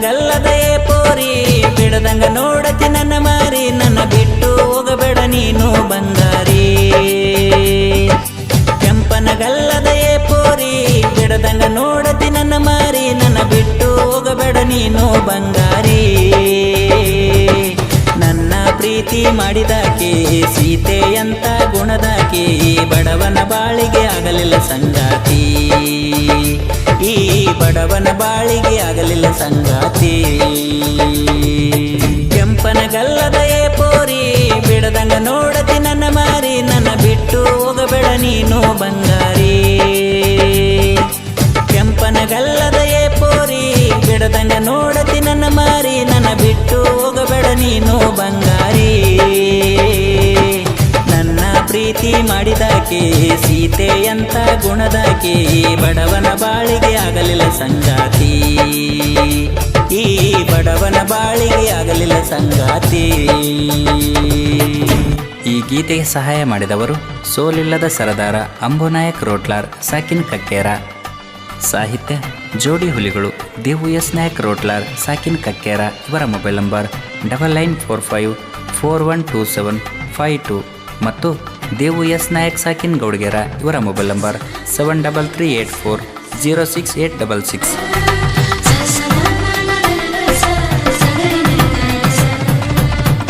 ಗಲ್ಲದೆ ಪೋರಿ ಬಿಡದಂಗ ನೋಡತಿ ನನ್ನ ಮಾರಿ, ನನ್ನ ಬಿಟ್ಟು ಹೋಗಬೇಡ ನೀನು ಬಂಗಾರಿ. ಕೆಂಪನಗಲ್ಲದೆ ಪೋರಿ ಬಿಡದಂಗ ನೋಡತಿ ನನ್ನ ಮಾರಿ, ನನ್ನ ಬಿಟ್ಟು ಹೋಗಬೇಡ ನೀನು ಬಂಗಾರಿ. ನನ್ನ ಪ್ರೀತಿ ಮಾಡಿದಾಕೆ ಸೀತೆಯಂತ ಗುಣದಾಕೆ, ಬಡವನ ಬಾಳಿಗೆ ಆಗಲಿಲ್ಲ ಸಂಗಾತಿ. ಈ ಬಡವನ ಬಾಳಿಗೆ ಆಗಲಿಲ್ಲ ಸಂಗಾತಿ. ಕೆಂಪನಗಲ್ಲದ ಪೋರಿ ಬಿಡದಂಗ ನೋಡತಿ ನನ್ನ ಮಾರಿ, ನನ್ನ ಬಿಟ್ಟು ಹೋಗಬೇಡ ನೀನು ಬಂಗಾರಿ. ಕೆಂಪನಗಲ್ಲದ ಪೋರಿ ಬಿಡದಂಗ ನೋಡತಿ ನನ್ನ ಮಾರಿ, ನನ್ನ ಬಿಟ್ಟು ಹೋಗಬೇಡ ನೀನು ಬಂಗಾರಿ. ನನ್ನ ಪ್ರೀತಿ ಮಾಡಿದಾಕೆ ಸೀತೆಯಂತ ಗುಣದಾಕೆ, ಬಡವನ ಬಾಳಿಗೆ ಆಗಲಿಲ್ಲ ಸಂಗಾತಿ. ಈ ಬಡವನ ಬಾಳಿಗೆ ಆಗಲಿಲ್ಲ ಸಂಗಾತಿ. ಈ ಗೀತೆಗೆ ಸಹಾಯ ಮಾಡಿದವರು ಸೋಲಿಲ್ಲದ ಸರದಾರ ಅಂಬುನಾಯಕ್ ರೋಟ್ಲಾರ್, ಸಾಕಿನ್ ಕಕ್ಕೇರ. ಸಾಹಿತ್ಯ ಜೋಡಿ ಹುಲಿಗಳು, ದೇವು ಎಸ್ ನಾಯಕ್ ರೋಟ್ಲಾರ್, ಸಾಕಿನ್ ಕಕ್ಕೇರ. ಇವರ ಮೊಬೈಲ್ ನಂಬರ್ 9945412752 ಮತ್ತು ದೇವು ಎಸ್ ನಾಯಕ್ ಸಾಕಿನ್ ಗೌಡ್ಗೆರ. ಇವರ ಮೊಬೈಲ್ ನಂಬರ್ 7338406866.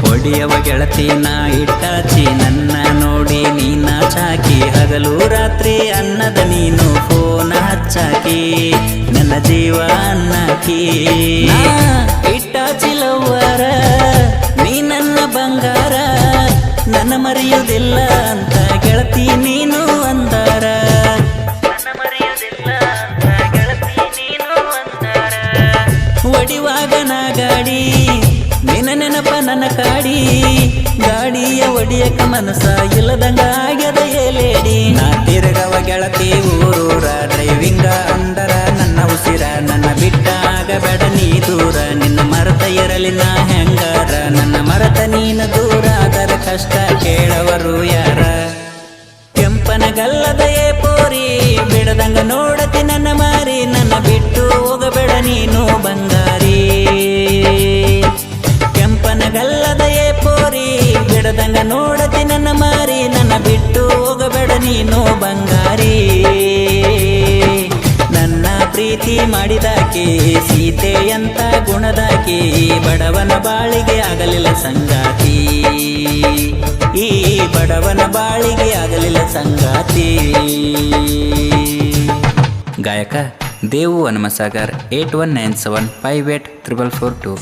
ಒಡಿಯವ ಗೆಳತಿ ನಾ ಇಟ್ಟಾಚಿ, ನನ್ನ ನೋಡಿ ನೀನ ಚಾಕಿ, ಹಗಲು ರಾತ್ರಿ ಅನ್ನದ ನೀನು ಫೋನ ಹಚ್ಚಾಕಿ, ನನ್ನ ಜೀವ ಅನ್ನಕಿ. ಇಟ್ಟಾಚಿ ಲವ್ವಾರ ನೀ ನನ್ನ ಬಂಗಾರ, ನನ್ನ ಮರೆಯುವುದಿಲ್ಲ ಅಂತ ಗೆಳತಿ ನೀನು ಅಂದಾರ. ಒಡಿವಾಗ ನಾ ಗಾಡಿ ನಿನ್ನ ನೆನಪ ನನ್ನ ಕಾಡಿ, ಗಾಡಿಯ ಒಡಿಯಕ ಮನಸ ಇಲ್ಲದಂಗ ಆಗ್ಯದ ಏಲೇಡಿ. ನಾ ತಿರುಗವ ಗೆಳತಿ ಊರೂರ, ಡ್ರೈವಿಂಗ ಅಂದರ ನನ್ನ ಉಸಿರ, ನನ್ನ ಬಿಟ್ಟ ಆಗಬೇಡ ನೀ ದೂರ, ನಿನ್ನ ಮರತ ಇರಲಿ ನಾ ಹೆಂಗಾರ, ನನ್ನ ಮರತ ನೀನು ದೂರ ಅದರ ಕಷ್ಟ ಕೇಳವರು ಯಾರ. ಕೆಂಪನಗಲ್ಲದ ಪೋರಿ ಬಿಡದಂಗ ನೋಡತಿ ನನ್ನ ಮಾರಿ, ನನ್ನ ಬಿಟ್ಟು ಹೋಗಬೇಡ ನೀನು ಬಂಗಾರಿ. ಕೆಂಪನಗಲ್ಲದ ಪೋರಿ ಬಿಡದಂಗ ನೋಡತಿ ನನ್ನ ಮಾರಿ, ನನ್ನ ಬಿಟ್ಟು ಹೋಗಬೇಡ ನೀನು ಬಂಗಾರಿ. ನನ್ನ ಪ್ರೀತಿ ಮಾಡಿದಾಕೆ ಸೀತೆಯಂತ ಗುಣದಾಕೆ, ಬಡವನ ಬಾಳಿಗೆ ಆಗಲಿಲ್ಲ ಸಂಗಾತಿ. ಈ ಬಡವನ ಬಾಳಿಗೆ ಆಗಲಿಲ್ಲ ಸಂಗಾತಿ. ಗಾಯಕ ದೇವು ಹನುಮಸಾಗರ್ 8197584442.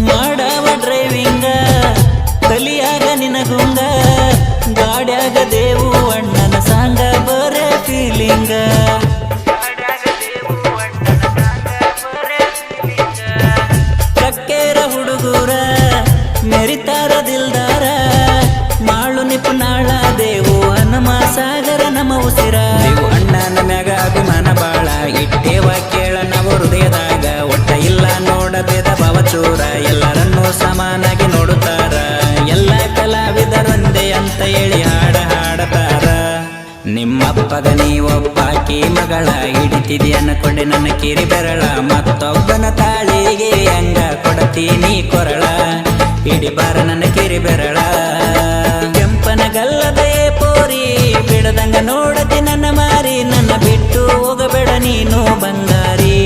ಮಾಡವ ಡ್ರೈವಿಂಗ ಕಲಿಯಾಗ ನಿನಗುಂಗ, ಗಾಡ್ಯಾಗ ದೇವು ಅಣ್ಣನ ಸಾಂಗ ಬರೇ ಫೀಲಿಂಗ. ಕಕ್ಕೇರ ಹುಡುಗೂರ ಮೆರಿತಾರ ದಿಲ್ದಾರ, ಮಾಳು ನಿಪುಣಾಳ ದೇವು ಹನುಮ ಸಾಗರ ನಮ್ಮ ಉಸಿರ. ದೇವು ಅಣ್ಣನ ಮ್ಯಾಗ ಅಭಿಮಾನ ಬಾಳ ಇಟ್ಟೇವ ಕೇಳ ನವ ಹೃದಯದಾಗ, ಒಟ್ಟ ಇಲ್ಲ ನೋಡ ಭೇದ ಭಾವ ಚೂರ, ಎಲ್ಲರನ್ನೂ ಸಮಾನಾಗಿ ನೋಡುತ್ತಾರ, ಎಲ್ಲ ಕಲಾವಿದರೊಂದೇ ಅಂತ ಹೇಳಿ ಹಾಡ ಹಾಡತಾರ. ನಿಮ್ಮಪ್ಪಗ ನೀವೊಬ್ಬ ಆಕಿ ಮಗಳ ಹಿಡಿತಿದಿ ಅನ್ಕೊಂಡೆ ನನ್ನ ಕಿರಿ ಬೆರಳ ಮತ್ತೊಬ್ಬನ ತಾಳಿಗೆ ಹಂಗ ಕೊಡತೀನಿ ಕೊರಳ ಹಿಡಿಬಾರ ನನ್ನ ಕಿರಿ ಬೆರಳ ಕೆಂಪನ ಗಲ್ಲದೆ ಪೋರಿ ಬಿಡದಂಗ ನೋಡತಿ ನನ್ನ ಮಾರಿ ನನ್ನ ಬಿಟ್ಟು ಹೋಗಬೇಡ ನೀನು ಬಂಗಾರಿ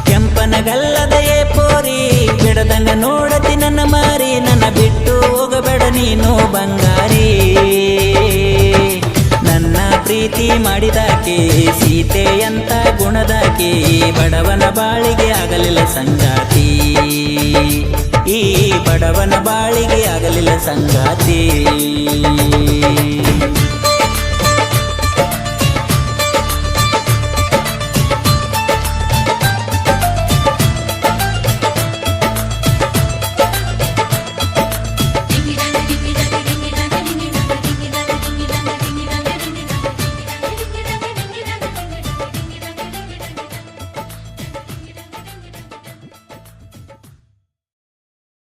ಕೆಂಪನ ಗಲ್ಲದೆಯೇ ಪೋರಿ ಬಿಡದಂಗ ನೋಡತಿ ನನ್ನ ಮಾರಿ ನನ್ನ ಬಿಟ್ಟು ಹೋಗಬೇಡ ನೀನು ಬಂಗಾರಿ ನನ್ನ ಪ್ರೀತಿ ಮಾಡಿದಾಕೆ ಸೀತೆಯಂತ ಗುಣದಾಕೆ ಬಡವನ ಬಾಳಿಗೆ ಆಗಲಿಲ್ಲ ಸಂಗಾತಿ ಈ ಬಡವನ ಬಾಳಿಗೆ ಆಗಲಿಲ್ಲ ಸಂಗಾತಿ